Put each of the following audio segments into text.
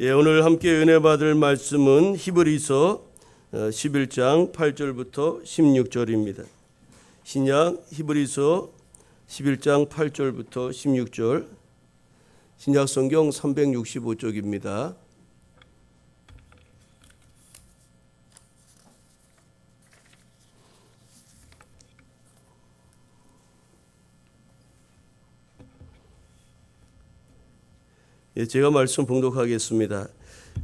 오늘 함께 은혜 받을 말씀은 히브리서 11장 8절부터 16절입니다. 신약 히브리서 11장 8절부터 16절, 신약 성경 365쪽입니다. 제가 말씀 봉독하겠습니다.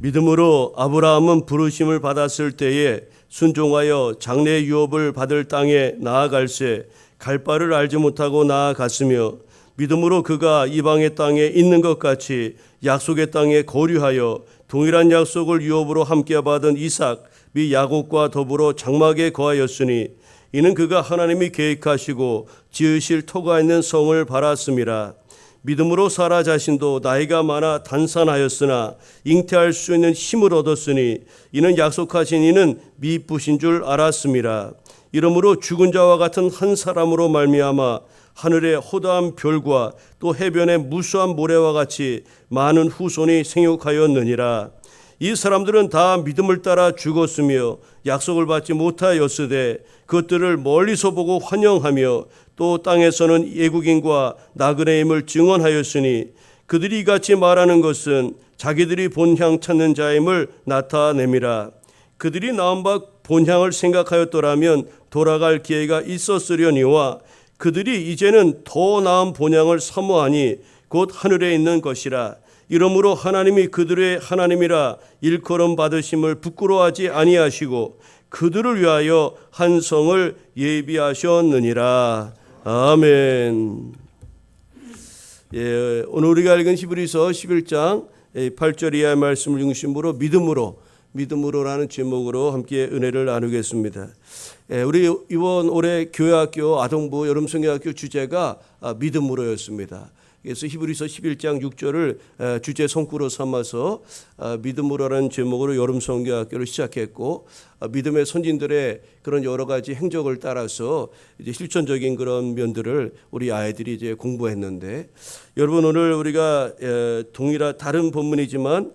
믿음으로 아브라함은 부르심을 받았을 때에 순종하여 장래 유업을 받을 땅에 나아갈새 갈 바를 알지 못하고 나아갔으며, 믿음으로 그가 이방의 땅에 있는 것 같이 약속의 땅에 거류하여 동일한 약속을 유업으로 함께 받은 이삭 및 야곱과 더불어 장막에 거하였으니, 이는 그가 하나님이 계획하시고 지으실 터가 있는 성을 바랐음이라. 믿음으로 사라 자신도 나이가 많아 단산하였으나 잉태할 수 있는 힘을 얻었으니, 이는 약속하신 이는 미쁘신 줄 알았음이라. 이러므로 죽은 자와 같은 한 사람으로 말미암아 하늘의 호다한 별과 또 해변의 무수한 모래와 같이 많은 후손이 생육하였느니라. 이 사람들은 다 믿음을 따라 죽었으며 약속을 받지 못하였으되 그것들을 멀리서 보고 환영하며 또 땅에서는 애국인과 나그네임을 증언하였으니, 그들이 이같이 말하는 것은 자기들이 본향 찾는 자임을 나타냄이라. 그들이 나온 바 본향을 생각하였더라면 돌아갈 기회가 있었으려니와, 그들이 이제는 더 나은 본향을 사모하니 곧 하늘에 있는 것이라. 이러므로 하나님이 그들의 하나님이라 일컬음 받으심을 부끄러워하지 아니하시고 그들을 위하여 한 성을 예비하셨느니라. 아멘. 오늘 우리가 읽은 히브리서 11장 8절 이하의 말씀을 중심으로 믿음으로라는 제목으로 함께 은혜를 나누겠습니다. 우리 이번 올해 교회학교 아동부 여름성경학교 주제가 믿음으로였습니다. 그래서 히브리서 11장 6절을 주제 성구로 삼아서 믿음으로라는 제목으로 여름성경학교를 시작했고, 믿음의 선진들의 그런 여러 가지 행적을 따라서 이제 실천적인 그런 면들을 우리 아이들이 이제 공부했는데, 여러분 오늘 우리가 동일한 다른 본문이지만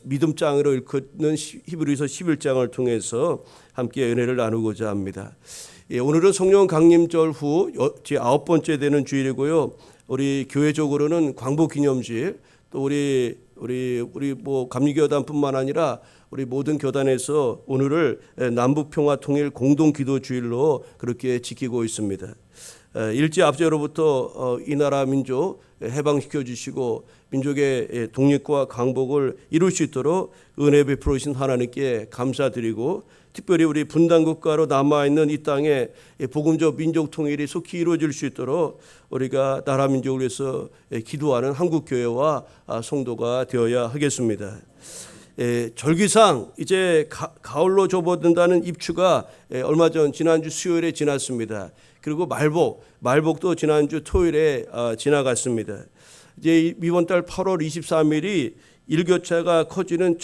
믿음장으로 읽는 히브리서 11장을 통해서 함께 은혜를 나누고자 합니다. 오늘은 성령 강림절 후 제 9번째 되는 주일이고요. 우리 교회적으로는 광복기념주일, 또 우리 뭐 감리교단뿐만 아니라 우리 모든 교단에서 오늘을 남북평화통일 공동기도주일로 그렇게 지키고 있습니다. 일제 압제로부터 이 나라 민족 해방시켜 주시고 민족의 독립과 강복을 이룰 수 있도록 은혜 베풀어 주신 하나님께 감사드리고, 특별히 우리 분단국가로 남아있는 이 땅에 복음적 민족 통일이 속히 이루어질 수 있도록 우리가 나라 민족을 위해서 기도하는 한국교회와 성도가 되어야 하겠습니다. 절기상 이제 가을로 접어든다는 입추가 얼마 전 지난주 수요일에 지났습니다. 그리고 말복도 지난주 토요일에 지나갔습니다. 이제 이번 달 8월 23일이 일교차가 커지는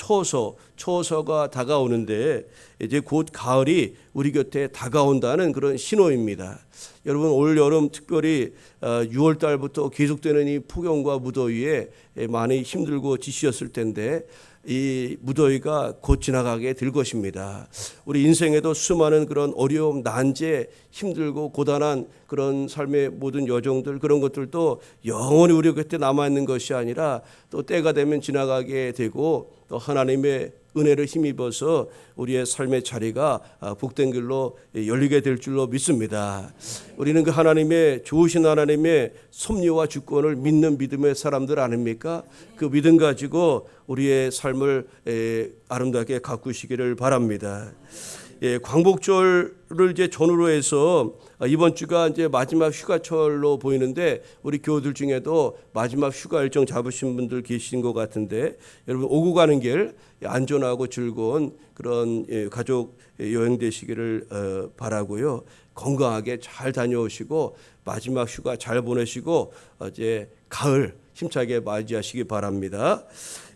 처서가 다가오는데, 이제 곧 가을이 우리 곁에 다가온다는 그런 신호입니다. 여러분 올 여름 특별히 6월 달부터 계속되는 이 폭염과 무더위에 많이 힘들고 지치셨을 텐데, 이 무더위가 곧 지나가게 될 것입니다. 우리 인생에도 수많은 그런 어려움, 난제, 힘들고 고단한 그런 삶의 모든 여정들, 그런 것들도 영원히 우리 곁에 남아있는 것이 아니라 또 때가 되면 지나가게 되고, 또 하나님의 은혜를 힘입어서 우리의 삶의 자리가 복된 길로 열리게 될 줄로 믿습니다. 우리는 그 하나님의 좋으신 하나님의 섭리와 주권을 믿는 믿음의 사람들 아닙니까? 그 믿음 가지고 우리의 삶을 아름답게 가꾸시기를 바랍니다. 광복절을 이제 전후로 해서 이번 주가 이제 마지막 휴가철로 보이는데, 우리 교우들 중에도 마지막 휴가 일정 잡으신 분들 계신 것 같은데, 여러분 오고 가는 길 안전하고 즐거운 그런 가족 여행 되시기를 바라고요. 건강하게 잘 다녀오시고 마지막 휴가 잘 보내시고 이제 가을 힘차게 맞이하시기 바랍니다.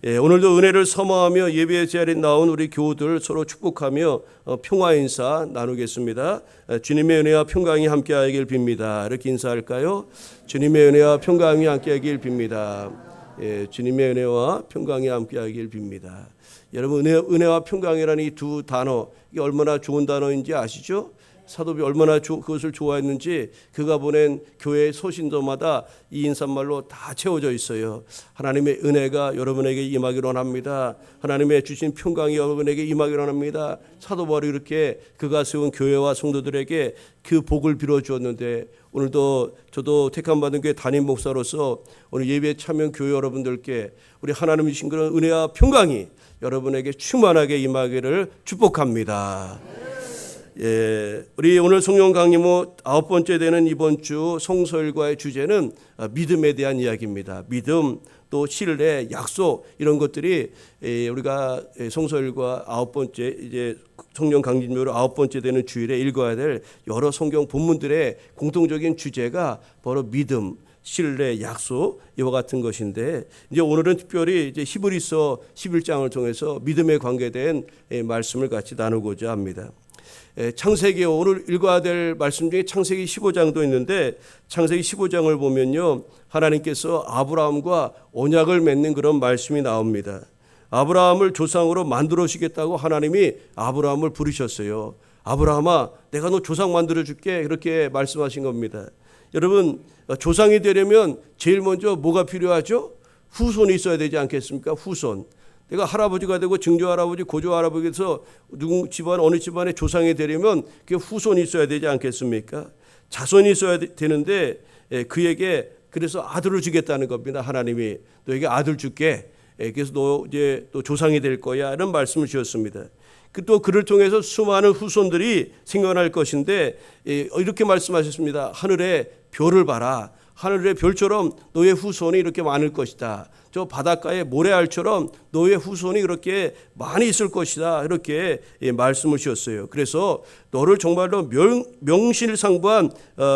오늘도 은혜를 사모하며 예배의 자리에 나온 우리 교우들 서로 축복하며 평화 인사 나누겠습니다. 주님의 은혜와 평강이 함께하길 빕니다. 이렇게 인사할까요? 주님의 은혜와 평강이 함께하길 빕니다. 주님의 은혜와 평강이 함께하길 빕니다. 여러분, 은혜와 평강이라는 이 두 단어, 이게 얼마나 좋은 단어인지 아시죠? 사도비 얼마나 그것을 좋아했는지 그가 보낸 교회 소신도마다 이 인사말로 다 채워져 있어요. 하나님의 은혜가 여러분에게 임하기를 원합니다. 하나님의 주신 평강이 여러분에게 임하기를 원합니다. 사도 바울이 이렇게 그가 세운 교회와 성도들에게 그 복을 빌어 주었는데, 오늘도 저도 택함 받은 교회 담임 목사로서 오늘 예배에 참여한 교회 여러분들께 우리 하나님 주신 그런 은혜와 평강이 여러분에게 충만하게 임하기를 축복합니다. 우리 오늘 성령 강림 후 9번째 되는 이번 주 성서일과의 주제는 믿음에 대한 이야기입니다. 믿음, 또 신뢰, 약속, 이런 것들이 우리가 성서일과 9번째 이제 성령 강림으로 9번째 되는 주일에 읽어야 될 여러 성경 본문들의 공통적인 주제가 바로 믿음, 신뢰, 약속, 이와 같은 것인데, 이제 오늘은 특별히 이제 히브리서 11장을 통해서 믿음에 관계된 말씀을 같이 나누고자 합니다. 창세기, 오늘 읽어야 될 말씀 중에 창세기 15장도 있는데, 창세기 15장을 보면요, 하나님께서 아브라함과 언약을 맺는 그런 말씀이 나옵니다. 아브라함을 조상으로 만들어 주시겠다고 하나님이 아브라함을 부르셨어요. 아브라함아, 내가 너 조상 만들어 줄게, 그렇게 말씀하신 겁니다. 여러분, 조상이 되려면 제일 먼저 뭐가 필요하죠? 후손이 있어야 되지 않겠습니까? 후손. 내가 할아버지가 되고 증조할아버지, 고조할아버지에서 누구 집안, 어느 집안의 조상이 되려면 그게 후손이 있어야 되지 않겠습니까? 자손이 있어야 되는데, 그에게 그래서 아들을 주겠다는 겁니다. 하나님이 너에게 아들 줄게. 그래서 너 이제 또 조상이 될 거야, 이런 말씀을 주셨습니다. 또 그를 통해서 수많은 후손들이 생겨날 것인데, 이렇게 말씀하셨습니다. 하늘의 별을 봐라. 하늘의 별처럼 너의 후손이 이렇게 많을 것이다. 저 바닷가의 모래알처럼 너의 후손이 그렇게 많이 있을 것이다. 이렇게 말씀을 주셨어요. 그래서 너를 정말로 명실상부한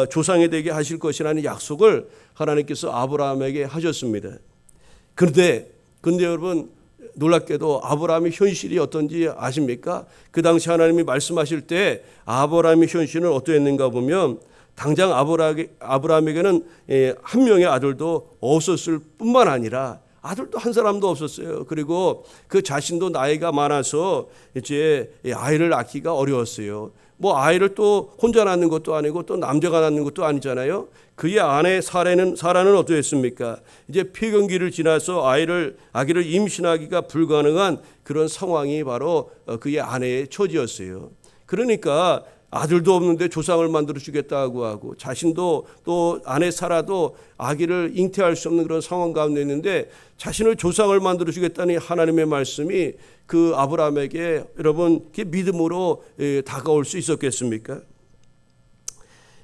조상이 되게 하실 것이라는 약속을 하나님께서 아브라함에게 하셨습니다. 그런데 여러분, 놀랍게도 아브라함의 현실이 어떤지 아십니까? 그 당시 하나님이 말씀하실 때 아브라함의 현실은 어떠했는가 보면, 당장 아브라함에게는 한 명의 아들도 없었을 뿐만 아니라 아들도 한 사람도 없었어요. 그리고 그 자신도 나이가 많아서 이제 아이를 낳기가 어려웠어요. 뭐 아이를 또 혼자 낳는 것도 아니고 또 남자가 낳는 것도 아니잖아요. 그의 아내 사라는 어떠했습니까? 이제 폐경기를 지나서 아기를 임신하기가 불가능한 그런 상황이 바로 그의 아내의 처지였어요. 그러니까 아들도 없는데 조상을 만들어 주겠다고 하고, 자신도 또 아내 사라도 아기를 잉태할 수 없는 그런 상황 가운데 있는데 자신을 조상을 만들어 주겠다는 하나님의 말씀이 그 아브라함에게 여러분 믿음으로 다가올 수 있었겠습니까?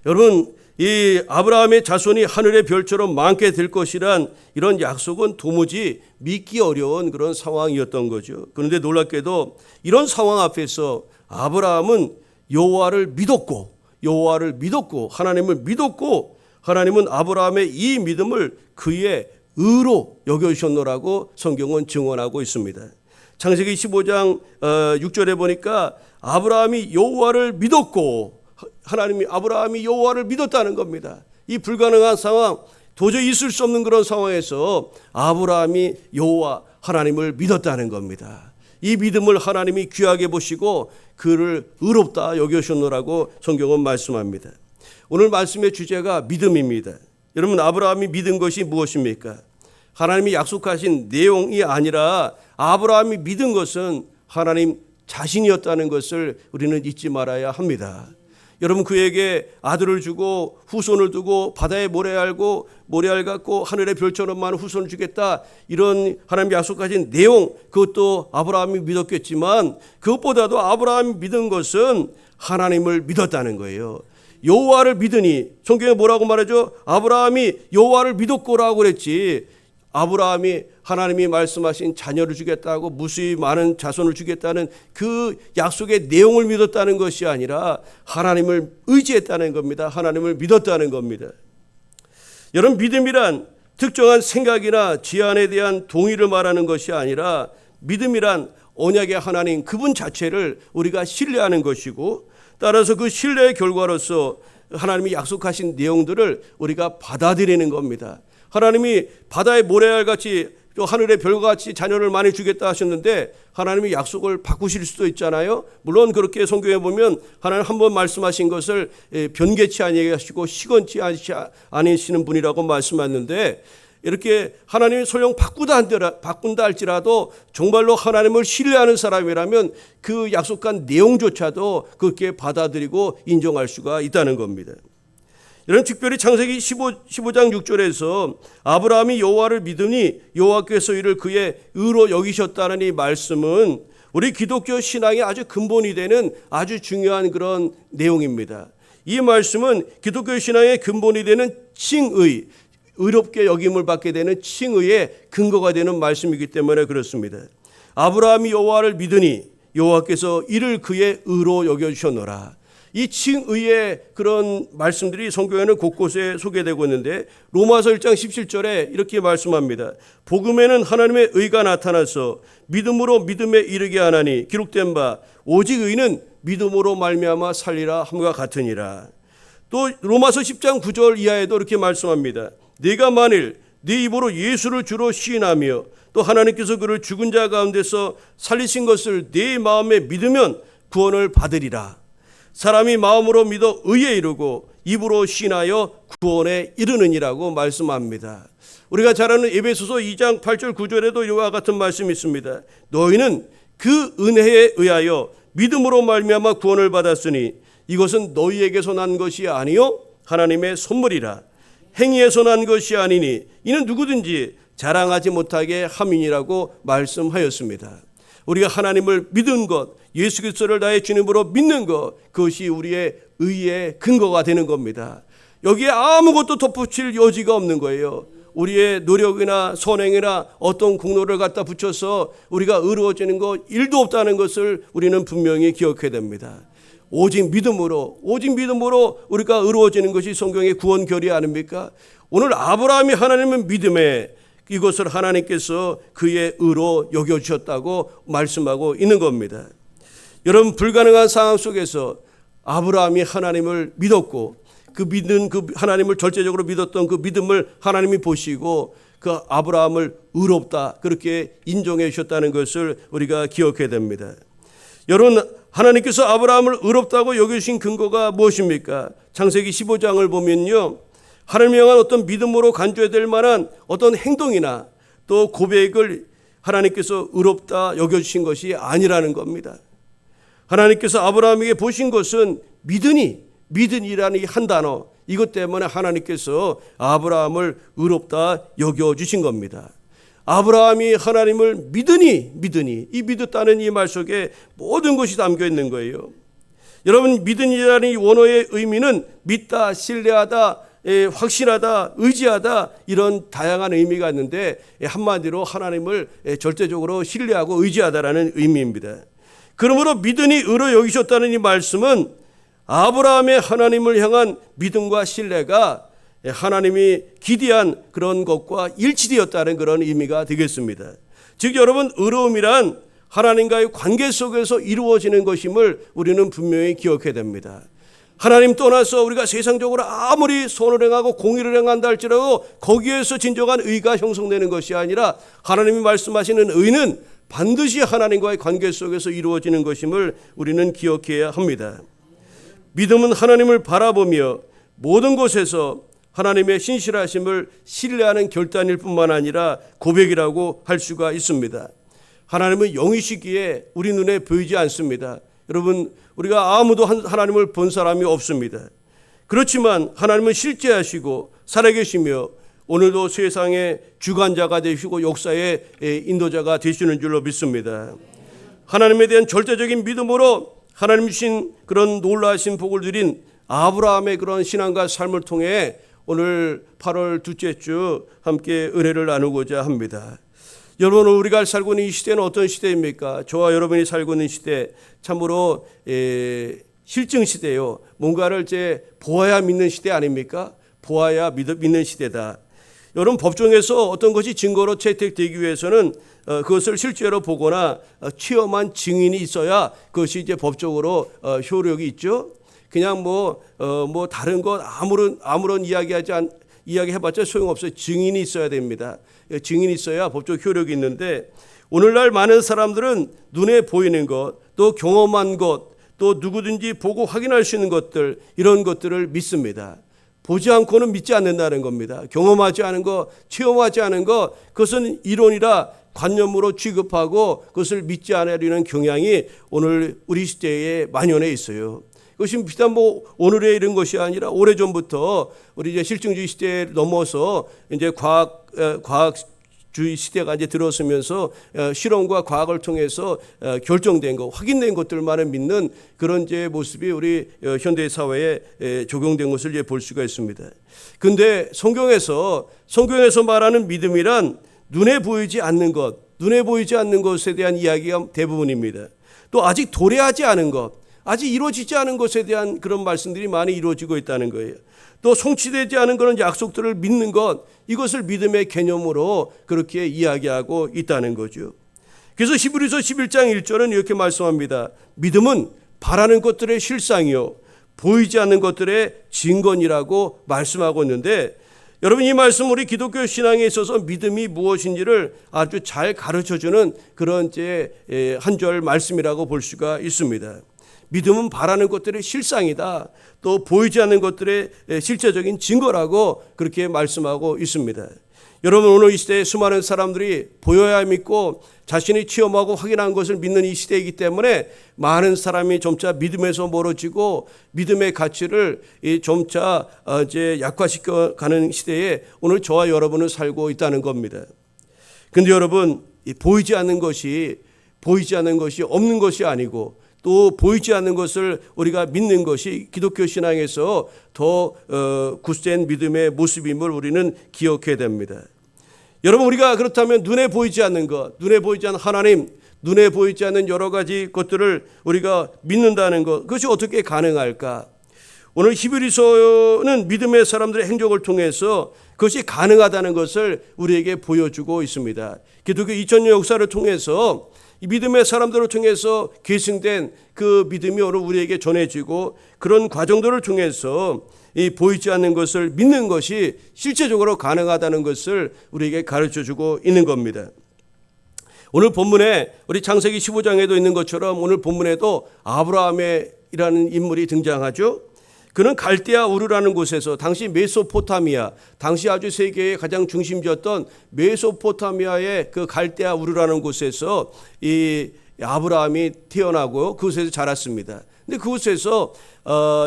여러분, 이 아브라함의 자손이 하늘의 별처럼 많게 될 것이란 이런 약속은 도무지 믿기 어려운 그런 상황이었던 거죠. 그런데 놀랍게도 이런 상황 앞에서 아브라함은 여호와를 믿었고 하나님을 믿었고, 하나님은 아브라함의 이 믿음을 그의 의로 여겨주셨노라고 성경은 증언하고 있습니다. 창세기 15장 6절에 보니까 아브라함이 여호와를 믿었고, 아브라함이 여호와를 믿었다는 겁니다. 이 불가능한 상황, 도저히 있을 수 없는 그런 상황에서 아브라함이 여호와 하나님을 믿었다는 겁니다. 이 믿음을 하나님이 귀하게 보시고 그를 의롭다 여겨주셨노라고 성경은 말씀합니다. 오늘 말씀의 주제가 믿음입니다. 여러분, 아브라함이 믿은 것이 무엇입니까? 하나님이 약속하신 내용이 아니라 아브라함이 믿은 것은 하나님 자신이었다는 것을 우리는 잊지 말아야 합니다. 여러분, 그에게 아들을 주고 후손을 두고 바다의 모래알 같고 하늘의 별처럼 많은 후손을 주겠다, 이런 하나님이 약속하신 내용, 그것도 아브라함이 믿었겠지만 그것보다도 아브라함이 믿은 것은 하나님을 믿었다는 거예요. 여호와를 믿으니, 성경에 뭐라고 말하죠? 아브라함이 여호와를 믿었고라고 그랬지, 아브라함이 하나님이 말씀하신 자녀를 주겠다고 무수히 많은 자손을 주겠다는 그 약속의 내용을 믿었다는 것이 아니라 하나님을 의지했다는 겁니다. 하나님을 믿었다는 겁니다. 여러분, 믿음이란 특정한 생각이나 제안에 대한 동의를 말하는 것이 아니라 믿음이란 언약의 하나님 그분 자체를 우리가 신뢰하는 것이고, 따라서 그 신뢰의 결과로서 하나님이 약속하신 내용들을 우리가 받아들이는 겁니다. 하나님이 바다의 모래알같이 또 하늘의 별같이 자녀를 많이 주겠다 하셨는데 하나님이 약속을 바꾸실 수도 있잖아요. 물론 그렇게 성경에 보면 하나님 한번 말씀하신 것을 변개치 아니하시고 시건치 아니시는 분이라고 말씀하셨는데, 이렇게 하나님이 설령 바꾼다 할지라도 정말로 하나님을 신뢰하는 사람이라면 그 약속한 내용조차도 그렇게 받아들이고 인정할 수가 있다는 겁니다. 이런 특별히 창세기 15장 6절에서 아브라함이 여호와를 믿으니 여호와께서 이를 그의 의로 여기셨다는 이 말씀은 우리 기독교 신앙의 아주 근본이 되는 아주 중요한 그런 내용입니다. 이 말씀은 기독교 신앙의 근본이 되는 칭의, 의롭게 여김을 받게 되는 칭의의 근거가 되는 말씀이기 때문에 그렇습니다. 아브라함이 여호와를 믿으니 여호와께서 이를 그의 의로 여겨주셨노라. 이 칭의의 그런 말씀들이 성경에는 곳곳에 소개되고 있는데, 로마서 1장 17절에 이렇게 말씀합니다. 복음에는 하나님의 의가 나타나서 믿음으로 믿음에 이르게 하나니 기록된 바 오직 의는 믿음으로 말미암아 살리라 함과 같으니라. 또 로마서 10장 9절 이하에도 이렇게 말씀합니다. 네가 만일 네 입으로 예수를 주로 시인하며 또 하나님께서 그를 죽은 자 가운데서 살리신 것을 네 마음에 믿으면 구원을 받으리라. 사람이 마음으로 믿어 의에 이르고 입으로 시인하여 구원에 이르느니라고 말씀합니다. 우리가 잘 아는 에베소서 2장 8절 9절에도 이와 같은 말씀이 있습니다. 너희는 그 은혜에 의하여 믿음으로 말미암아 구원을 받았으니 이것은 너희에게서 난 것이 아니요 하나님의 선물이라. 행위에서 난 것이 아니니 이는 누구든지 자랑하지 못하게 함이니라고 말씀하였습니다. 우리가 하나님을 믿은 것, 예수 그리스도를 나의 주님으로 믿는 것, 그것이 우리의 의의 근거가 되는 겁니다. 여기에 아무것도 덧붙일 여지가 없는 거예요. 우리의 노력이나 선행이나 어떤 공로를 갖다 붙여서 우리가 의로워지는 것 일도 없다는 것을 우리는 분명히 기억해야 됩니다. 오직 믿음으로 우리가 의로워지는 것이 성경의 구원 결의 아닙니까? 오늘 아브라함이 하나님의 믿음에 이것을 하나님께서 그의 의로 여겨주셨다고 말씀하고 있는 겁니다. 여러분, 불가능한 상황 속에서 아브라함이 하나님을 믿었고 그 하나님을 절대적으로 믿었던 그 믿음을 하나님이 보시고 그 아브라함을 의롭다 그렇게 인정해 주셨다는 것을 우리가 기억해야 됩니다. 여러분, 하나님께서 아브라함을 의롭다고 여기신 근거가 무엇입니까? 창세기 15장을 보면요, 하나님을 향한 어떤 믿음으로 간주해야 될 만한 어떤 행동이나 또 고백을 하나님께서 의롭다 여겨주신 것이 아니라는 겁니다. 하나님께서 아브라함에게 보신 것은 믿으니라는 이 한 단어, 이것 때문에 하나님께서 아브라함을 의롭다 여겨주신 겁니다. 아브라함이 하나님을 믿으니 이 믿었다는 이 말 속에 모든 것이 담겨 있는 거예요. 여러분, 믿으니라는 이 원어의 의미는 믿다, 신뢰하다, 확신하다, 의지하다, 이런 다양한 의미가 있는데 한마디로 하나님을 절대적으로 신뢰하고 의지하다라는 의미입니다. 그러므로 믿으니 의로 여기셨다는 이 말씀은 아브라함의 하나님을 향한 믿음과 신뢰가 하나님이 기대한 그런 것과 일치되었다는 그런 의미가 되겠습니다. 즉 여러분, 의로움이란 하나님과의 관계 속에서 이루어지는 것임을 우리는 분명히 기억해야 됩니다. 하나님 떠나서 우리가 세상적으로 아무리 선을 행하고 공의를 행한다 할지라도 거기에서 진정한 의가 형성되는 것이 아니라 하나님이 말씀하시는 의는 반드시 하나님과의 관계 속에서 이루어지는 것임을 우리는 기억해야 합니다. 믿음은 하나님을 바라보며 모든 곳에서 하나님의 신실하심을 신뢰하는 결단일 뿐만 아니라 고백이라고 할 수가 있습니다. 하나님은 영이시기에 우리 눈에 보이지 않습니다. 여러분, 우리가 아무도 하나님을 본 사람이 없습니다. 그렇지만 하나님은 실제하시고 살아계시며 오늘도 세상의 주관자가 되시고 역사의 인도자가 되시는 줄로 믿습니다. 하나님에 대한 절대적인 믿음으로 하나님 주신 그런 놀라신 복을 누린 아브라함의 그런 신앙과 삶을 통해 오늘 8월 둘째 주 함께 은혜를 나누고자 합니다. 여러분, 우리가 살고 있는 이 시대는 어떤 시대입니까? 저와 여러분이 살고 있는 시대 참으로 실증 시대요. 뭔가를 이제 보아야 믿는 시대 아닙니까? 보아야 믿는 시대다. 여러분, 법정에서 어떤 것이 증거로 채택되기 위해서는 그것을 실제로 보거나 체험한 증인이 있어야 그것이 이제 법적으로 효력이 있죠. 그냥 다른 것 아무런 이야기하지 이야기해봤자 소용없어요. 증인이 있어야 됩니다. 증인이 있어야 법적 효력이 있는데 오늘날 많은 사람들은 눈에 보이는 것, 또 경험한 것, 또 누구든지 보고 확인할 수 있는 것들, 이런 것들을 믿습니다. 보지 않고는 믿지 않는다는 겁니다. 경험하지 않은 것, 체험하지 않은 것, 그것은 이론이라 관념으로 취급하고 그것을 믿지 않으려는 경향이 오늘 우리 시대에 만연해 있어요. 그것이 비단 오늘에 이른 것이 아니라 오래전부터 우리 이제 실증주의 시대에 넘어서 이제 과학주의 시대가 이제 들어서면서 실험과 과학을 통해서 결정된 것, 확인된 것들만을 믿는 그런 이제 모습이 우리 현대 사회에 적용된 것을 이제 볼 수가 있습니다. 근데 성경에서 말하는 믿음이란 눈에 보이지 않는 것, 눈에 보이지 않는 것에 대한 이야기가 대부분입니다. 또 아직 도래하지 않은 것, 아직 이루어지지 않은 것에 대한 그런 말씀들이 많이 이루어지고 있다는 거예요. 또 성취되지 않은 그런 약속들을 믿는 것, 이것을 믿음의 개념으로 그렇게 이야기하고 있다는 거죠. 그래서 히브리서 11장 1절은 이렇게 말씀합니다. 믿음은 바라는 것들의 실상이요 보이지 않는 것들의 증거니라고 말씀하고 있는데, 여러분 이 말씀 우리 기독교 신앙에 있어서 믿음이 무엇인지를 아주 잘 가르쳐주는 그런 한 절 말씀이라고 볼 수가 있습니다. 믿음은 바라는 것들의 실상이다. 또 보이지 않는 것들의 실제적인 증거라고 그렇게 말씀하고 있습니다. 여러분 오늘 이 시대에 수많은 사람들이 보여야 믿고 자신이 체험하고 확인한 것을 믿는 이 시대이기 때문에 많은 사람이 점차 믿음에서 멀어지고 믿음의 가치를 점차 이제 약화시켜 가는 시대에 오늘 저와 여러분은 살고 있다는 겁니다. 근데 여러분 보이지 않는 것이 없는 것이 아니고 또 보이지 않는 것을 우리가 믿는 것이 기독교 신앙에서 더 굳센 믿음의 모습임을 우리는 기억해야 됩니다. 여러분 우리가 그렇다면 눈에 보이지 않는 것, 눈에 보이지 않는 하나님, 눈에 보이지 않는 여러 가지 것들을 우리가 믿는다는 것, 그것이 어떻게 가능할까? 오늘 히브리서는 믿음의 사람들의 행적을 통해서 그것이 가능하다는 것을 우리에게 보여주고 있습니다. 기독교 2000년 역사를 통해서 이 믿음의 사람들을 통해서 계승된 그 믿음이 오늘 우리에게 전해지고 그런 과정들을 통해서 이 보이지 않는 것을 믿는 것이 실제적으로 가능하다는 것을 우리에게 가르쳐주고 있는 겁니다. 오늘 본문에 우리 창세기 15장에도 있는 것처럼 오늘 본문에도 아브라함이라는 인물이 등장하죠. 그는 갈대아 우르라는 곳에서 당시 메소포타미아, 당시 아주 세계의 가장 중심지였던 메소포타미아의 그 갈대아 우르라는 곳에서 이 아브라함이 태어나고 그곳에서 자랐습니다. 근데 그곳에서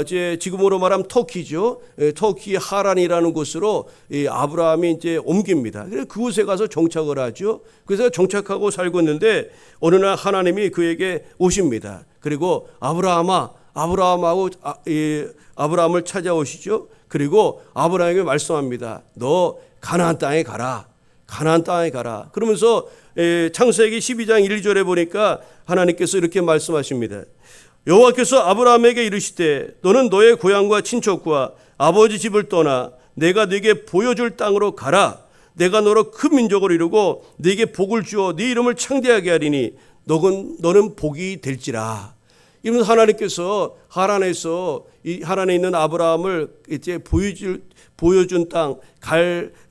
이제 지금으로 말하면 터키죠. 터키 하란이라는 곳으로 이 아브라함이 이제 옮깁니다. 그래서 그곳에 가서 정착을 하죠. 그래서 정착하고 살고 있는데 어느 날 하나님이 그에게 오십니다. 그리고 아브라함을 찾아오시죠. 그리고 아브라함에게 말씀합니다. 너 가나안 땅에 가라. 가나안 땅에 가라. 그러면서 창세기 12장 1절에 보니까 하나님께서 이렇게 말씀하십니다. 여호와께서 아브라함에게 이르시되 너는 너의 고향과 친척과 아버지 집을 떠나 내가 네게 보여줄 땅으로 가라. 내가 너로 큰 민족을 이루고 네게 복을 주어 네 이름을 창대하게 하리니 너는 복이 될지라. 이러면서 하나님께서 하란에서 이 하란에 있는 아브라함을 이제 보여준 땅,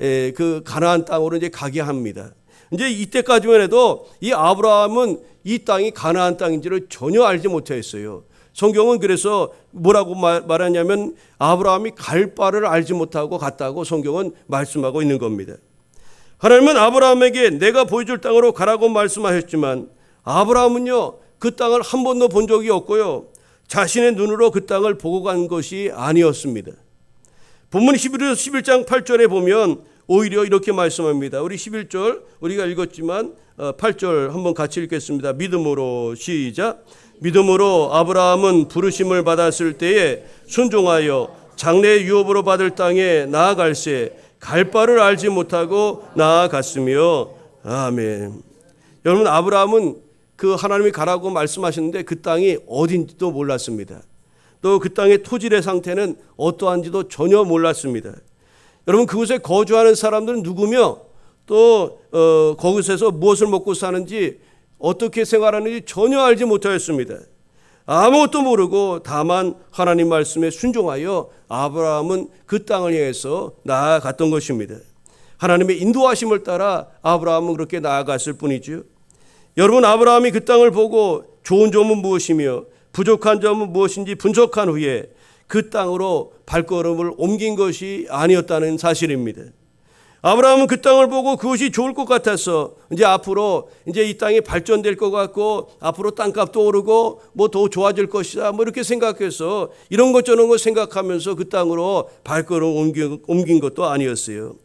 그 가나안 땅으로 이제 가게 합니다. 이제 이때까지만 해도 이 아브라함은 이 땅이 가나안 땅인지를 전혀 알지 못했어요. 성경은 그래서 뭐라고 말하냐면 아브라함이 갈 바를 알지 못하고 갔다고 성경은 말씀하고 있는 겁니다. 하나님은 아브라함에게 내가 보여줄 땅으로 가라고 말씀하셨지만 아브라함은요 그 땅을 한 번도 본 적이 없고요 자신의 눈으로 그 땅을 보고 간 것이 아니었습니다. 본문 11장 8절에 보면 오히려 이렇게 말씀합니다. 우리 11절 우리가 읽었지만 8절 한번 같이 읽겠습니다. 믿음으로 시작. 믿음으로 아브라함은 부르심을 받았을 때에 순종하여 장래의 유업으로 받을 땅에 나아갈새 갈 바를 알지 못하고 나아갔으며 아멘. 여러분 아브라함은 그 하나님이 가라고 말씀하셨는데 그 땅이 어딘지도 몰랐습니다. 또 그 땅의 토질의 상태는 어떠한지도 전혀 몰랐습니다. 여러분 그곳에 거주하는 사람들은 누구며 또 거기서 무엇을 먹고 사는지 어떻게 생활하는지 전혀 알지 못하였습니다. 아무것도 모르고 다만 하나님 말씀에 순종하여 아브라함은 그 땅을 향해서 나아갔던 것입니다. 하나님의 인도하심을 따라 아브라함은 그렇게 나아갔을 뿐이죠. 여러분, 아브라함이 그 땅을 보고 좋은 점은 무엇이며 부족한 점은 무엇인지 분석한 후에 그 땅으로 발걸음을 옮긴 것이 아니었다는 사실입니다. 아브라함은 그 땅을 보고 그것이 좋을 것 같아서 이제 앞으로 이제 이 땅이 발전될 것 같고 앞으로 땅값도 오르고 뭐 더 좋아질 것이다 뭐 이렇게 생각해서 이런 것 저런 것 생각하면서 그 땅으로 발걸음 옮긴 것도 아니었어요.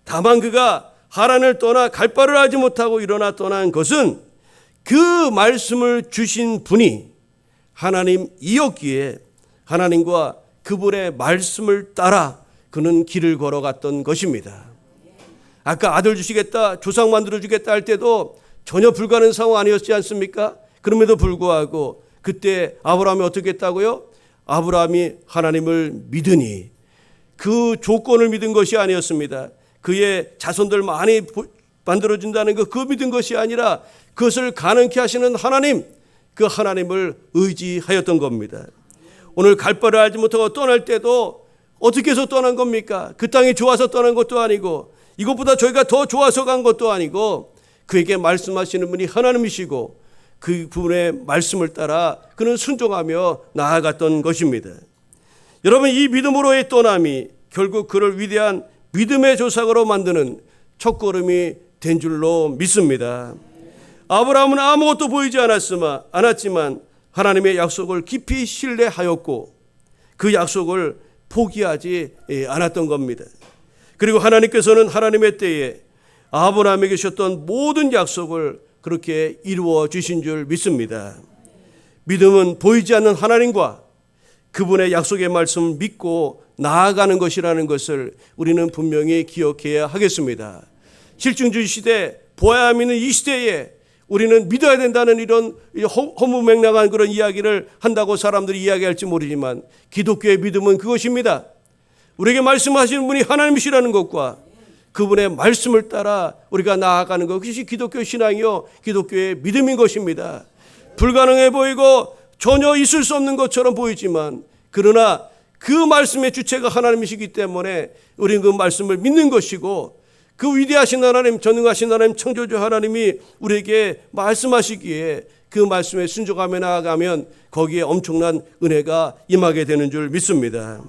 다만 그가 하란을 떠나 갈 바를 알지 못하고 일어나 떠난 것은 그 말씀을 주신 분이 하나님이었기에 하나님과 그분의 말씀을 따라 그는 길을 걸어갔던 것입니다. 아까 아들 주시겠다, 조상 만들어 주겠다 할 때도 전혀 불가능한 상황 아니었지 않습니까? 그럼에도 불구하고 그때 아브라함이 어떻게 했다고요? 아브라함이 하나님을 믿으니 그 조건을 믿은 것이 아니었습니다. 그의 자손들 많이 만들어준다는 그 믿은 것이 아니라 그것을 가능케 하시는 하나님, 그 하나님을 의지하였던 겁니다. 오늘 갈 바를 알지 못하고 떠날 때도 어떻게 해서 떠난 겁니까? 그 땅이 좋아서 떠난 것도 아니고 이것보다 저희가 더 좋아서 간 것도 아니고 그에게 말씀하시는 분이 하나님이시고 그 분의 말씀을 따라 그는 순종하며 나아갔던 것입니다. 여러분, 이 믿음으로의 떠남이 결국 그를 위대한 믿음의 조상으로 만드는 첫걸음이 된 줄로 믿습니다. 아브라함은 아무것도 보이지 않았지만 하나님의 약속을 깊이 신뢰하였고 그 약속을 포기하지 않았던 겁니다. 그리고 하나님께서는 하나님의 때에 아브라함에게 주셨던 모든 약속을 그렇게 이루어 주신 줄 믿습니다. 믿음은 보이지 않는 하나님과 그분의 약속의 말씀을 믿고 나아가는 것이라는 것을 우리는 분명히 기억해야 하겠습니다. 실증주의 시대, 보아야 믿는 이 시대에 우리는 믿어야 된다는 이런 허무맹랑한 그런 이야기를 한다고 사람들이 이야기할지 모르지만 기독교의 믿음은 그것입니다. 우리에게 말씀하시는 분이 하나님이시라는 것과 그분의 말씀을 따라 우리가 나아가는 것, 그것이 기독교 신앙이요 기독교의 믿음인 것입니다. 불가능해 보이고 전혀 있을 수 없는 것처럼 보이지만 그러나 그 말씀의 주체가 하나님이시기 때문에 우리는 그 말씀을 믿는 것이고 그 위대하신 하나님, 전능하신 하나님, 창조주 하나님이 우리에게 말씀하시기에 그 말씀에 순종하며 나아가면 거기에 엄청난 은혜가 임하게 되는 줄 믿습니다.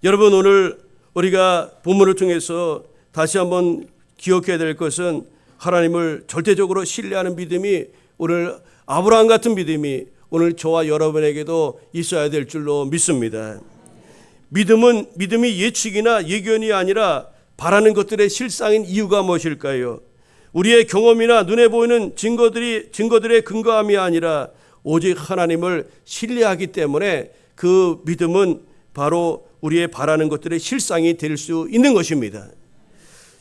여러분, 오늘 우리가 본문을 통해서 다시 한번 기억해야 될 것은 하나님을 절대적으로 신뢰하는 믿음이 오늘 아브라함 같은 믿음이 오늘 저와 여러분에게도 있어야 될 줄로 믿습니다. 믿음이 예측이나 예견이 아니라 바라는 것들의 실상인 이유가 무엇일까요? 우리의 경험이나 눈에 보이는 증거들의 근거함이 아니라 오직 하나님을 신뢰하기 때문에 그 믿음은 바로 우리의 바라는 것들의 실상이 될 수 있는 것입니다.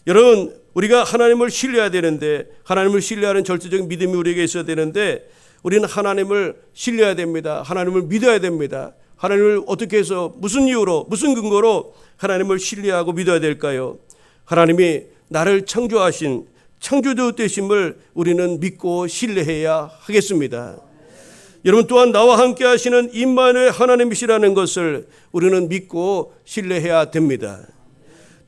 여러분, 우리가 하나님을 신뢰해야 되는데 하나님을 신뢰하는 절대적인 믿음이 우리에게 있어야 되는데 우리는 하나님을 신뢰해야 됩니다. 하나님을 믿어야 됩니다. 하나님을 어떻게 해서 무슨 이유로 무슨 근거로 하나님을 신뢰하고 믿어야 될까요? 하나님이 나를 창조하신 창조주 되심을 우리는 믿고 신뢰해야 하겠습니다. 여러분, 또한 나와 함께 하시는 임마누엘 하나님이시라는 것을 우리는 믿고 신뢰해야 됩니다.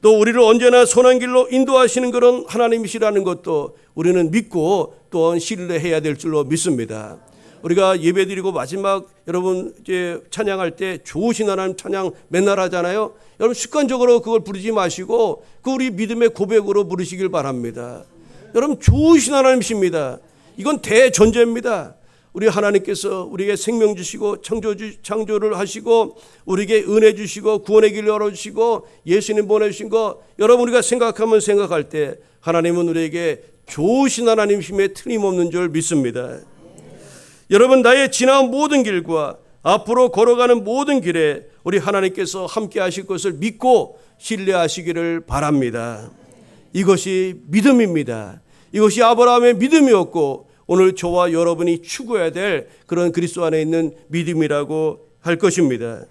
또 우리를 언제나 선한 길로 인도하시는 그런 하나님이시라는 것도 우리는 믿고 또한 신뢰해야 될 줄로 믿습니다. 우리가 예배드리고 마지막 여러분 이제 찬양할 때 좋으신 하나님 찬양 맨날 하잖아요. 여러분 습관적으로 그걸 부르지 마시고 그 우리 믿음의 고백으로 부르시길 바랍니다. 여러분 좋으신 하나님이십니다. 이건 대전제입니다. 우리 하나님께서 우리에게 생명 주시고 창조를 하시고 우리에게 은혜 주시고 구원의 길을 열어주시고 예수님 보내주신 거 여러분 우리가 생각할 때 하나님은 우리에게 좋으신 하나님이심에 틀림없는 줄 믿습니다. 여러분, 나의 지나온 모든 길과 앞으로 걸어가는 모든 길에 우리 하나님께서 함께 하실 것을 믿고 신뢰하시기를 바랍니다. 이것이 믿음입니다. 이것이 아브라함의 믿음이었고 오늘 저와 여러분이 추구해야 될 그런 그리스도 안에 있는 믿음이라고 할 것입니다.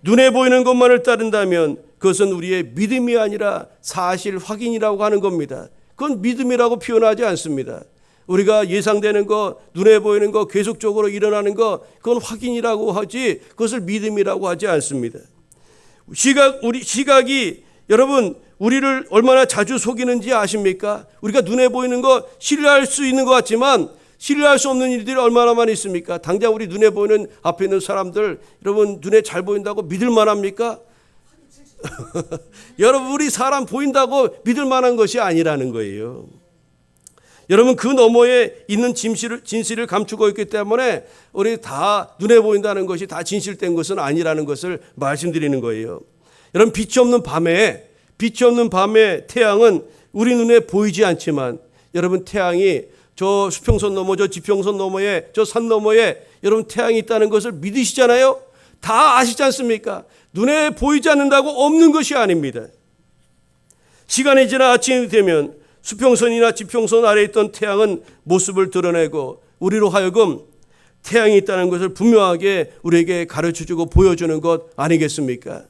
눈에 보이는 것만을 따른다면 그것은 우리의 믿음이 아니라 사실 확인이라고 하는 겁니다. 그건 믿음이라고 표현하지 않습니다. 우리가 예상되는 거, 눈에 보이는 거, 계속적으로 일어나는 거, 그건 확인이라고 하지 그것을 믿음이라고 하지 않습니다. 시각이 여러분 우리를 얼마나 자주 속이는지 아십니까? 우리가 눈에 보이는 거 신뢰할 수 있는 것 같지만 신뢰할 수 없는 일들이 얼마나 많이 있습니까? 당장 우리 눈에 보이는 앞에 있는 사람들 여러분 눈에 잘 보인다고 믿을 만합니까? 여러분 우리 사람 보인다고 믿을 만한 것이 아니라는 거예요. 여러분 그 너머에 있는 진실을 감추고 있기 때문에 우리 다 눈에 보인다는 것이 다 진실된 것은 아니라는 것을 말씀드리는 거예요. 여러분 빛이 없는 밤에 태양은 우리 눈에 보이지 않지만 여러분 태양이 저 수평선 너머 저 지평선 너머에 저 산 너머에 여러분 태양이 있다는 것을 믿으시잖아요. 다 아시지 않습니까? 눈에 보이지 않는다고 없는 것이 아닙니다. 시간이 지나 아침이 되면 수평선이나 지평선 아래에 있던 태양은 모습을 드러내고 우리로 하여금 태양이 있다는 것을 분명하게 우리에게 가르쳐주고 보여주는 것 아니겠습니까?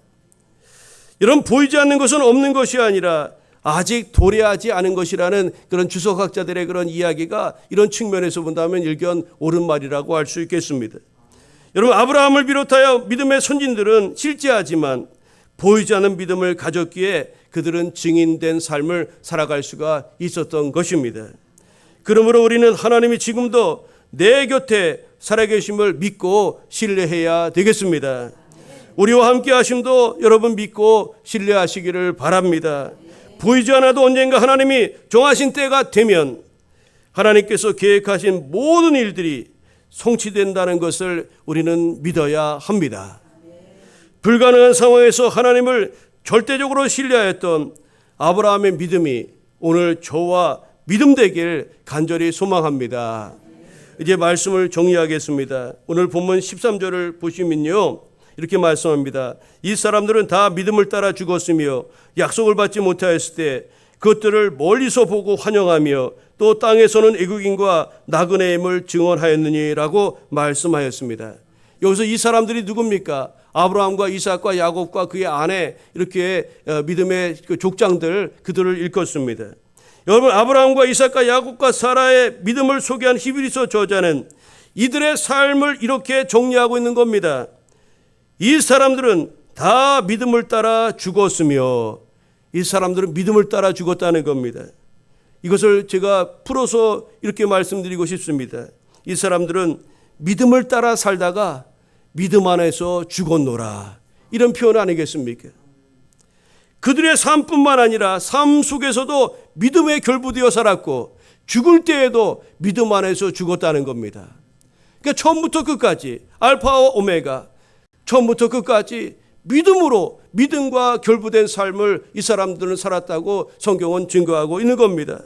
이런 보이지 않는 것은 없는 것이 아니라 아직 도래하지 않은 것이라는 그런 주석학자들의 그런 이야기가 이런 측면에서 본다면 일견 옳은 말이라고 할 수 있겠습니다. 여러분 아브라함을 비롯하여 믿음의 선진들은 실제하지만 보이지 않는 믿음을 가졌기에 그들은 증인된 삶을 살아갈 수가 있었던 것입니다. 그러므로 우리는 하나님이 지금도 내 곁에 살아계심을 믿고 신뢰해야 되겠습니다. 우리와 함께 하심도 여러분 믿고 신뢰하시기를 바랍니다. 보이지 않아도 언젠가 하나님이 정하신 때가 되면 하나님께서 계획하신 모든 일들이 성취된다는 것을 우리는 믿어야 합니다. 불가능한 상황에서 하나님을 절대적으로 신뢰하였던 아브라함의 믿음이 오늘 저와 믿음 되길 간절히 소망합니다. 이제 말씀을 정리하겠습니다. 오늘 본문 13절을 보시면요 이렇게 말씀합니다. 이 사람들은 다 믿음을 따라 죽었으며 약속을 받지 못하였을 때 그것들을 멀리서 보고 환영하며 또 땅에서는 애국인과 나그네임을 증언하였느니라고 말씀하였습니다. 여기서 이 사람들이 누굽니까? 아브라함과 이삭과 야곱과 그의 아내 이렇게 믿음의 그 족장들 그들을 일컫습니다. 여러분 아브라함과 이삭과 야곱과 사라의 믿음을 소개한 히브리서 저자는 이들의 삶을 이렇게 정리하고 있는 겁니다. 이 사람들은 다 믿음을 따라 죽었으며 이 사람들은 믿음을 따라 죽었다는 겁니다. 이것을 제가 풀어서 이렇게 말씀드리고 싶습니다. 이 사람들은 믿음을 따라 살다가 믿음 안에서 죽었노라 이런 표현 아니겠습니까? 그들의 삶뿐만 아니라 삶 속에서도 믿음에 결부되어 살았고 죽을 때에도 믿음 안에서 죽었다는 겁니다. 그러니까 처음부터 끝까지 알파와 오메가 처음부터 끝까지 믿음으로 믿음과 결부된 삶을 이 사람들은 살았다고 성경은 증거하고 있는 겁니다.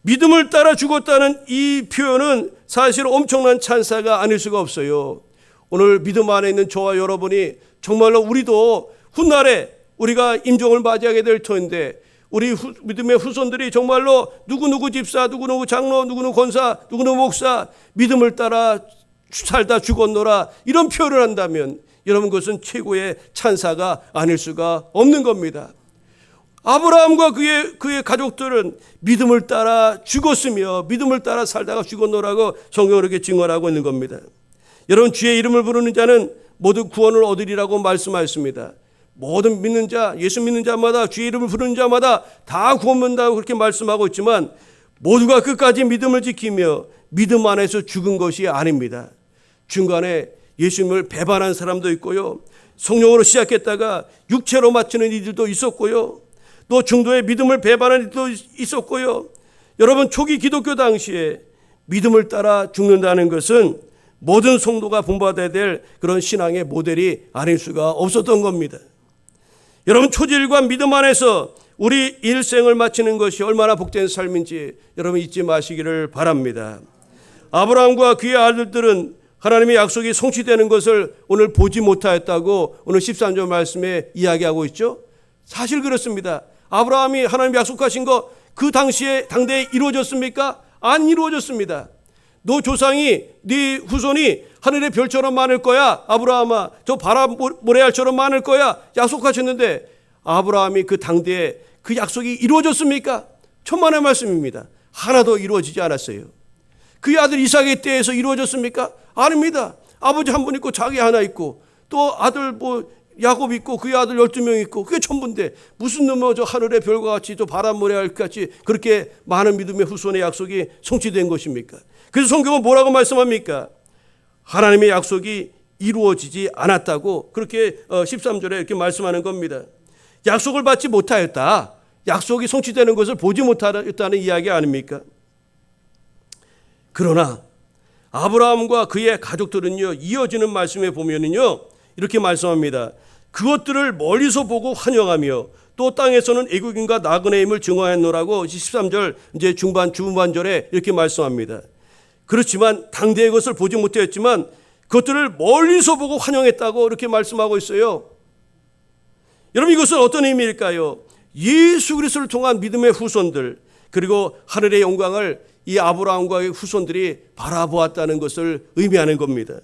믿음을 따라 죽었다는 이 표현은 사실 엄청난 찬사가 아닐 수가 없어요. 오늘 믿음 안에 있는 저와 여러분이 정말로 우리도 훗날에 우리가 임종을 맞이하게 될 터인데 우리 믿음의 후손들이 정말로 누구누구 집사, 누구누구 장로, 누구누구 권사, 누구누구 목사 믿음을 따라 살다 죽었노라 이런 표현을 한다면 여러분 그것은 최고의 찬사가 아닐 수가 없는 겁니다. 아브라함과 그의 가족들은 믿음을 따라 죽었으며 믿음을 따라 살다가 죽었노라고 성경은 이렇게 증언하고 있는 겁니다. 여러분 주의 이름을 부르는 자는 모두 구원을 얻으리라고 말씀하였습니다. 모든 믿는 자, 예수 믿는 자마다 주의 이름을 부르는 자마다 다 구원받는다고 그렇게 말씀하고 있지만 모두가 끝까지 믿음을 지키며 믿음 안에서 죽은 것이 아닙니다. 중간에 예수님을 배반한 사람도 있고요. 성령으로 시작했다가 육체로 마치는 이들도 있었고요. 또 중도에 믿음을 배반하는 이들도 있었고요. 여러분 초기 기독교 당시에 믿음을 따라 죽는다는 것은 모든 성도가 본받아야 될 그런 신앙의 모델이 아닐 수가 없었던 겁니다. 여러분 초지일과 믿음 안에서 우리 일생을 마치는 것이 얼마나 복된 삶인지 여러분 잊지 마시기를 바랍니다. 아브라함과 그의 아들들은 하나님의 약속이 성취되는 것을 오늘 보지 못하였다고 오늘 13절 말씀에 이야기하고 있죠. 사실 그렇습니다. 아브라함이 하나님 약속하신 거 그 당시에 당대에 이루어졌습니까? 안 이루어졌습니다. 너 조상이 네 후손이 하늘의 별처럼 많을 거야. 아브라함아 저 바람 모래알처럼 많을 거야. 약속하셨는데 아브라함이 그 당대에 그 약속이 이루어졌습니까? 천만의 말씀입니다. 하나도 이루어지지 않았어요. 그의 아들 이삭의 때에서 이루어졌습니까? 아닙니다. 아버지 한 분 있고 자기 하나 있고 또 아들 야곱 있고 그의 아들 12명 있고 그게 전부인데 무슨 저 하늘의 별과 같이 또 바람 모래 같이 그렇게 많은 믿음의 후손의 약속이 성취된 것입니까? 그래서 성경은 뭐라고 말씀합니까? 하나님의 약속이 이루어지지 않았다고 그렇게 13절에 이렇게 말씀하는 겁니다. 약속을 받지 못하였다. 약속이 성취되는 것을 보지 못하였다는 이야기 아닙니까? 그러나 아브라함과 그의 가족들은요, 이어지는 말씀에 보면은요, 이렇게 말씀합니다. 그것들을 멀리서 보고 환영하며 또 땅에서는 애국인과 나그네임을 증언하노라고 13절 이제 중반절에 이렇게 말씀합니다. 그렇지만 당대의 것을 보지 못했지만 그것들을 멀리서 보고 환영했다고 이렇게 말씀하고 있어요. 여러분, 이것은 어떤 의미일까요? 예수 그리스도를 통한 믿음의 후손들, 그리고 하늘의 영광을 이 아브라함과의 후손들이 바라보았다는 것을 의미하는 겁니다.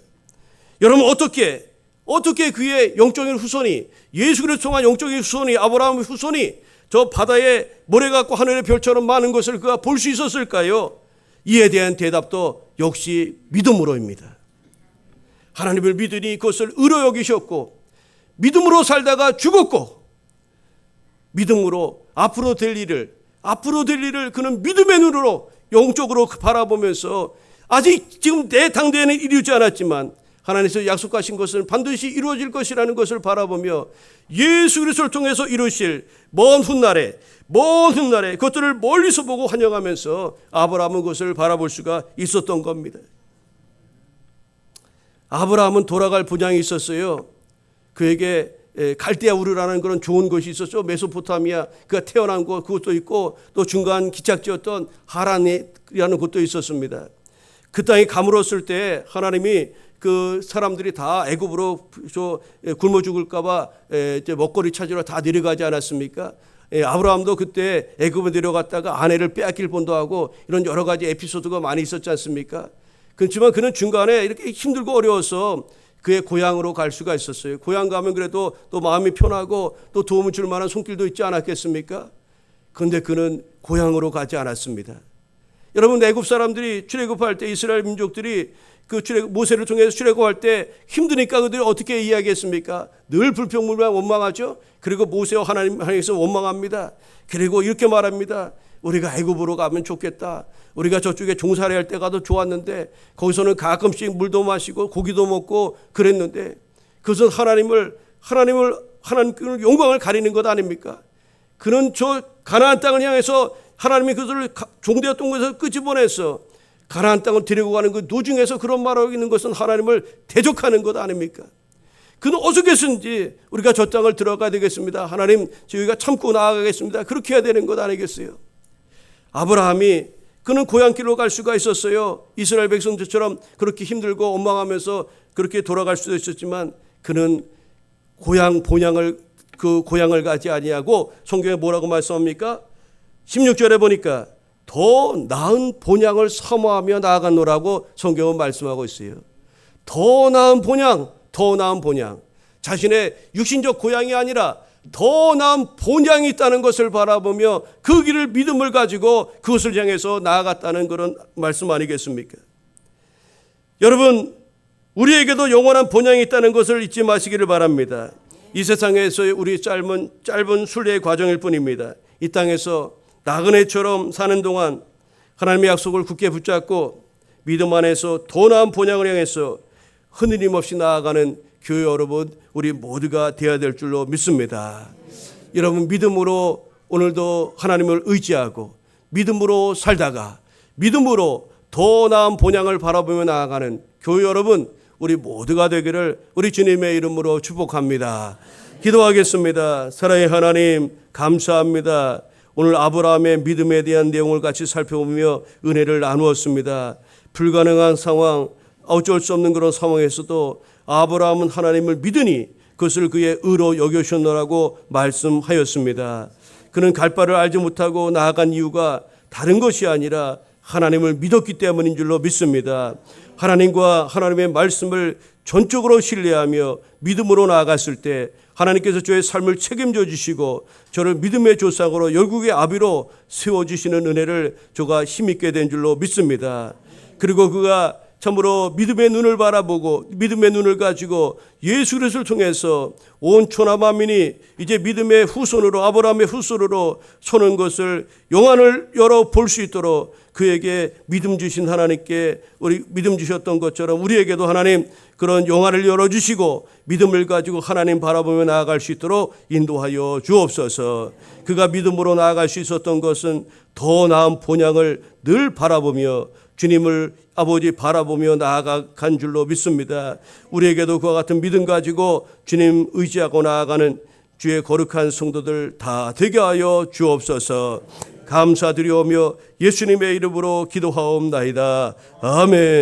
여러분, 어떻게 그의 영적인 후손이, 예수 그리스도를 통한 영적인 후손이, 아브라함의 후손이 저 바다에 모래 같고 하늘의 별처럼 많은 것을 그가 볼 수 있었을까요? 이에 대한 대답도 역시 믿음으로입니다. 하나님을 믿으니 그것을 의로 여기셨고, 믿음으로 살다가 죽었고, 믿음으로 앞으로 될 일을 그는 믿음의 눈으로 영적으로 바라보면서 아직 지금 내 당대에는 이루지 않았지만 하나님께서 약속하신 것은 반드시 이루어질 것이라는 것을 바라보며 예수 그리스도를 통해서 이루실 먼 훗날에 그것들을 멀리서 보고 환영하면서 아브라함은 그것을 바라볼 수가 있었던 겁니다. 아브라함은 돌아갈 분향이 있었어요. 그에게 갈대아 우르라는 그런 좋은 곳이 있었죠. 메소포타미아, 그가 태어난 곳, 그것도 있고 또 중간 기착지였던 하란이라는 곳도 있었습니다. 그 땅에 가물었을 때 하나님이 그 사람들이 다 애굽으로 굶어 죽을까봐 이제 먹거리 찾으러 다 내려가지 않았습니까? 아브라함도 그때 애굽에 내려갔다가 아내를 빼앗길 뻔도 하고 이런 여러 가지 에피소드가 많이 있었지 않습니까? 그렇지만 그는 중간에 이렇게 힘들고 어려워서 그의 고향으로 갈 수가 있었어요. 고향 가면 그래도 또 마음이 편하고 또 도움을 줄 만한 손길도 있지 않았겠습니까? 그런데 그는 고향으로 가지 않았습니다. 여러분, 애굽 사람들이 출애굽할 때 이스라엘 민족들이 그 모세를 통해서 출애굽할 때 힘드니까 그들이 어떻게 이야기했습니까? 늘 불평불만 원망하죠. 그리고 모세와 하나님께서 원망합니다. 그리고 이렇게 말합니다. 우리가 애굽으로 가면 좋겠다. 우리가 저쪽에 종살이 할 때가 더 좋았는데 거기서는 가끔씩 물도 마시고 고기도 먹고 그랬는데 그것은 하나님을 영광을 가리는 것 아닙니까? 그는 저 가나안 땅을 향해서 하나님이 그들을 종되었던 곳에서 끄집어내서 가나안 땅을 데리고 가는 그 도중에서 그런 말하고 있는 것은 하나님을 대적하는 것 아닙니까? 그는 어떻게든지 우리가 저 땅을 들어가야 되겠습니다. 하나님, 저희가 참고 나아가겠습니다. 그렇게 해야 되는 것 아니겠어요? 아브라함이 그는 고향길로 갈 수가 있었어요. 이스라엘 백성들처럼 그렇게 힘들고 원망하면서 그렇게 돌아갈 수도 있었지만 그는 그 고향을 가지 아니하고 성경에 뭐라고 말씀합니까? 16절에 보니까 더 나은 본향을 사모하며 나아가노라고 성경은 말씀하고 있어요. 더 나은 본향. 자신의 육신적 고향이 아니라 더 나은 본향이 있다는 것을 바라보며 그 길을 믿음을 가지고 그것을 향해서 나아갔다는 그런 말씀 아니겠습니까? 여러분, 우리에게도 영원한 본향이 있다는 것을 잊지 마시기를 바랍니다. 이 세상에서의 우리 짧은 순례의 과정일 뿐입니다. 이 땅에서 나그네처럼 사는 동안 하나님의 약속을 굳게 붙잡고 믿음 안에서 더 나은 본향을 향해서 흔들림 없이 나아가는 교회 여러분, 우리 모두가 되어야 될 줄로 믿습니다. 여러분, 믿음으로 오늘도 하나님을 의지하고 믿음으로 살다가 믿음으로 더 나은 본향을 바라보며 나아가는 교회 여러분, 우리 모두가 되기를 우리 주님의 이름으로 축복합니다. 기도하겠습니다. 사랑의 하나님, 감사합니다. 오늘 아브라함의 믿음에 대한 내용을 같이 살펴보며 은혜를 나누었습니다. 불가능한 상황, 어쩔 수 없는 그런 상황에서도 아브라함은 하나님을 믿으니 그것을 그의 의로 여겨주셨노라고 말씀하였습니다. 그는 갈 바를 알지 못하고 나아간 이유가 다른 것이 아니라 하나님을 믿었기 때문인 줄로 믿습니다. 하나님과 하나님의 말씀을 전적으로 신뢰하며 믿음으로 나아갔을 때 하나님께서 저의 삶을 책임져 주시고 저를 믿음의 조상으로 열국의 아비로 세워주시는 은혜를 저가 힘있게 된 줄로 믿습니다. 그리고 그가 참으로 믿음의 눈을 바라보고 믿음의 눈을 가지고 예수 그리스도를 통해서 온 천하 만민이 이제 믿음의 후손으로 아브라함의 후손으로 서는 것을 영안을 열어 볼 수 있도록 그에게 믿음 주신 하나님께 우리 믿음 주셨던 것처럼 우리에게도 하나님 그런 영안을 열어주시고 믿음을 가지고 하나님 바라보며 나아갈 수 있도록 인도하여 주옵소서. 그가 믿음으로 나아갈 수 있었던 것은 더 나은 본향을 늘 바라보며 주님을 아버지 바라보며 나아간 줄로 믿습니다. 우리에게도 그와 같은 믿음 가지고 주님 의지하고 나아가는 주의 거룩한 성도들 다 되게 하여 주옵소서. 감사드리오며 예수님의 이름으로 기도하옵나이다. 아멘.